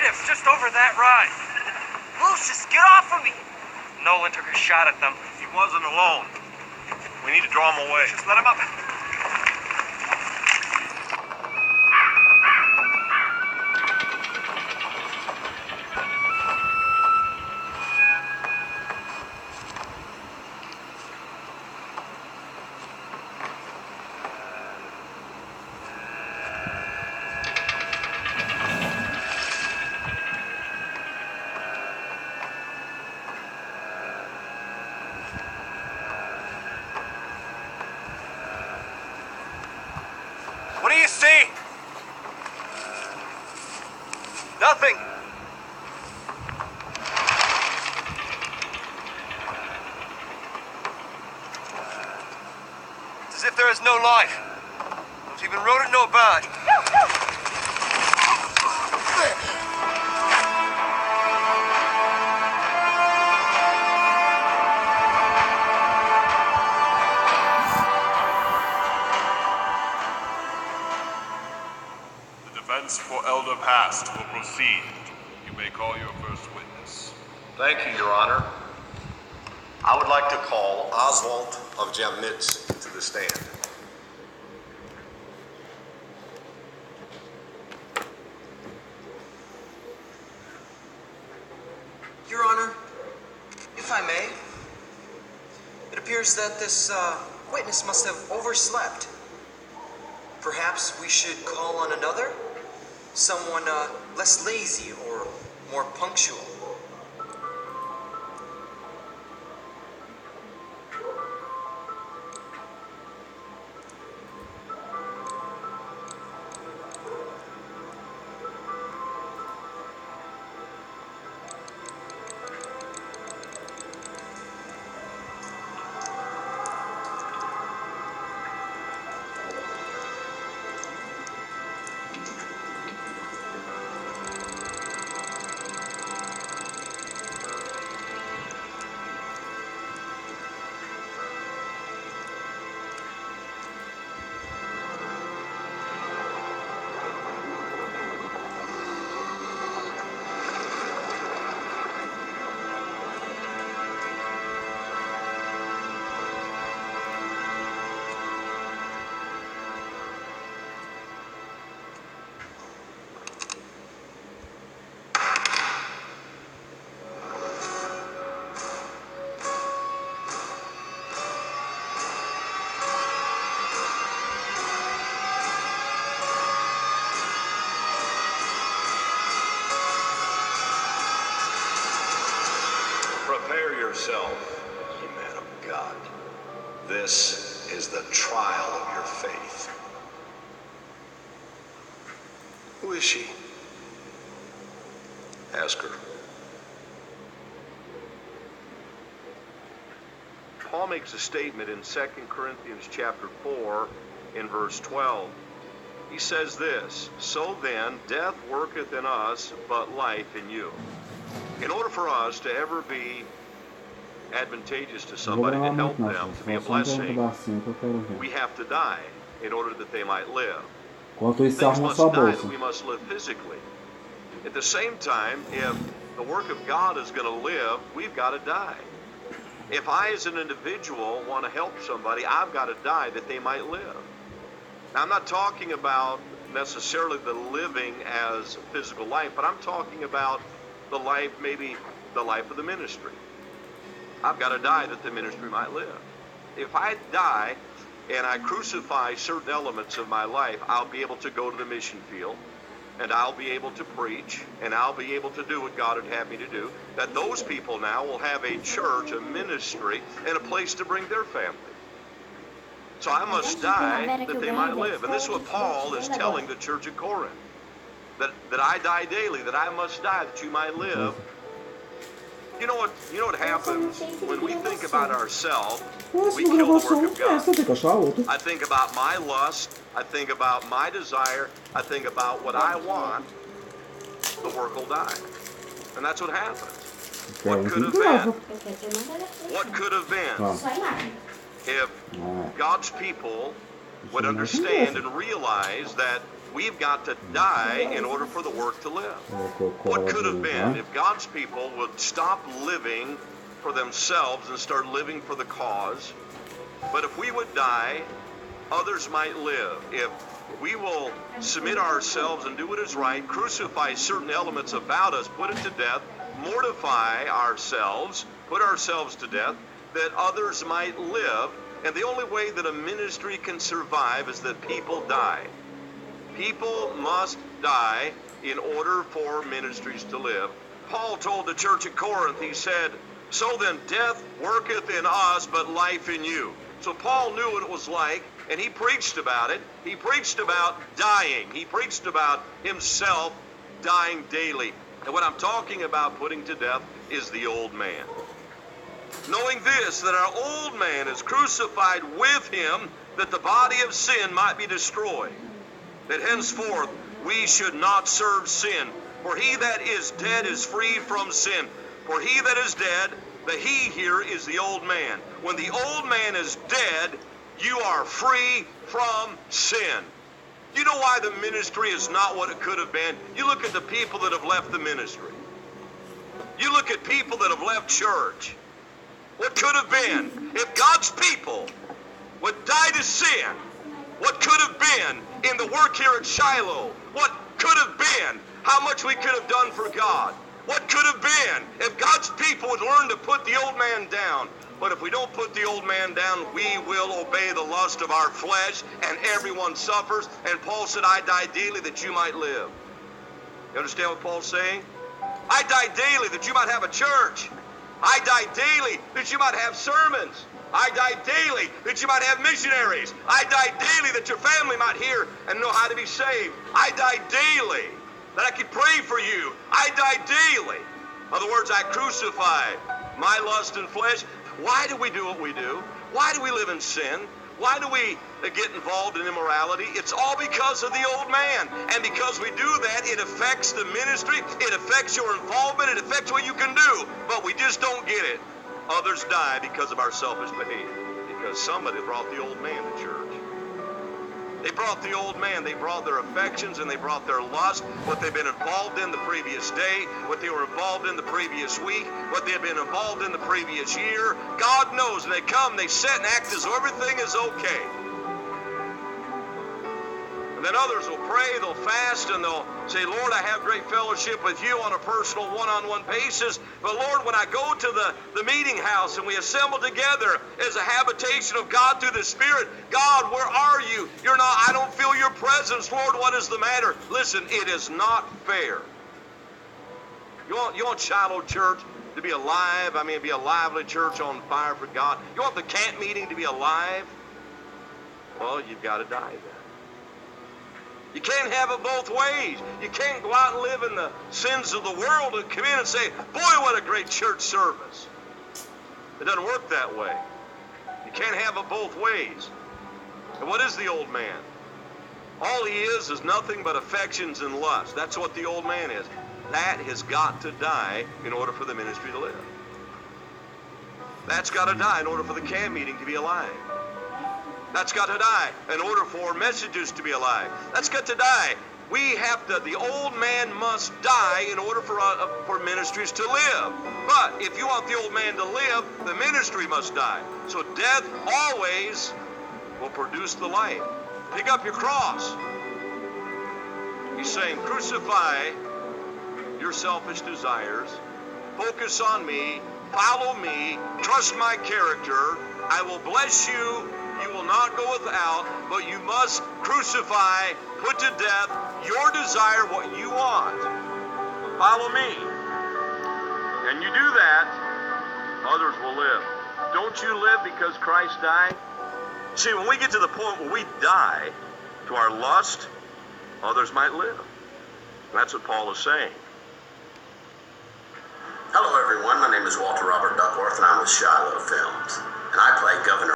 natives just over that ride. Lucius, get off of me! Nolan took a shot at them. He wasn't alone. We need to draw him away. Just let him up. What do you see? Nothing. It's as if there is no life. Don't even rodent nor bird. Defense for Elder Past will proceed. You may call your first witness. Thank you, Your Honor. I would like to call Oswald of Jamnitz to the stand. Your Honor, if I may, it appears that this witness must have overslept. Perhaps we should call on another? Someone less lazy or more punctual. Prepare yourself, ye man of God. This is the trial of your faith. Who is she? Ask her. Paul makes a statement in 2 Corinthians chapter 4 in verse 12. He says this, "So then, death worketh in us, but life in you." In order for us to ever be advantageous to somebody, to help them, to be a blessing, we have to die in order that they might live. Things must die that we must live physically. At the same time, if the work of God is going to live, we've got to die. If I as an individual want to help somebody, I've got to die that they might live. Now, I'm not talking about necessarily the living as physical life, but I'm talking about the life, maybe the life of the ministry. I've got to die that the ministry might live. If I die and I crucify certain elements of my life, I'll be able to go to the mission field, and I'll be able to preach, and I'll be able to do what God would have me to do, that those people now will have a church, a ministry, and a place to bring their family. So I must die that they might live. And this is what Paul is telling the church at Corinth. That I die daily, that I must die that you might live. You know what happens when we think about ourselves, we kill the work of God. I think about my lust, I think about my desire, I think about what I want, the work will die. And that's what happens. What could have been if God's people would understand and realize that we've got to die in order for the work to live. What could have been if God's people would stop living for themselves and start living for the cause? But if we would die, others might live. If we will submit ourselves and do what is right, crucify certain elements about us, put it to death, mortify ourselves, put ourselves to death, that others might live. And the only way that a ministry can survive is that people die. People must die in order for ministries to live. Paul told the church at Corinth, he said, "So then death worketh in us, but life in you." So Paul knew what it was like, and he preached about it. He preached about dying. He preached about himself dying daily. And what I'm talking about putting to death is the old man. Knowing this, that our old man is crucified with him, that the body of sin might be destroyed, that henceforth we should not serve sin. For he that is dead is free from sin. For he that is dead, the he here is the old man. When the old man is dead, you are free from sin. You know why the ministry is not what it could have been? You look at the people that have left the ministry. You look at people that have left church. What could have been if God's people would die to sin? What could have been in the work here at Shiloh? What could have been how much we could have done for God? What could have been if God's people would learn to put the old man down? But if we don't put the old man down, we will obey the lust of our flesh, and everyone suffers. And Paul said, "I die daily that you might live." You understand what Paul's saying? I die daily that you might have a church. I die daily that you might have sermons. I die daily that you might have missionaries. I die daily that your family might hear and know how to be saved. I die daily that I could pray for you. I die daily. In other words, I crucify my lust and flesh. Why do we do what we do? Why do we live in sin? Why do we get involved in immorality? It's all because of the old man. And because we do that, it affects the ministry, it affects your involvement, it affects what you can do. But we just don't get it. Others die because of our selfish behavior. Because somebody brought the old man to church. They brought the old man. They brought their affections and they brought their lust, what they've been involved in the previous day, what they were involved in the previous week, what they had been involved in the previous year. God knows. And they come, they sit and act as though everything is okay. And then others will pray, they'll fast, and they'll say, "Lord, I have great fellowship with you on a personal one-on-one basis. But Lord, when I go to the meeting house and we assemble together as a habitation of God through the Spirit, God, where are you? You're not, I don't feel your presence. Lord, what is the matter?" Listen, it is not fair. You want Shiloh Church to be alive? I mean, be a lively church on fire for God. You want the camp meeting to be alive? Well, you've got to die then. You can't have it both ways. You can't go out and live in the sins of the world and come in and say, "Boy, what a great church service." It doesn't work that way. You can't have it both ways. And what is the old man? All he is nothing but affections and lust. That's what the old man is. That has got to die in order for the ministry to live. That's got to die in order for the camp meeting to be alive. That's got to die in order for messages to be alive. That's got to die. We have to, the old man must die in order for ministries to live. But if you want the old man to live, the ministry must die. So death always will produce the life. Pick up your cross. He's saying, crucify your selfish desires. Focus on me. Follow me. Trust my character. I will bless you. You will not go without, but you must crucify, put to death your desire, what you want. Follow me. And you do that, others will live. Don't you live because Christ died? See, when we get to the point where we die to our lust, others might live. That's what Paul is saying. Hello everyone, my name is Walter Robert Duckworth and I'm with Shilo Films. And I play Governor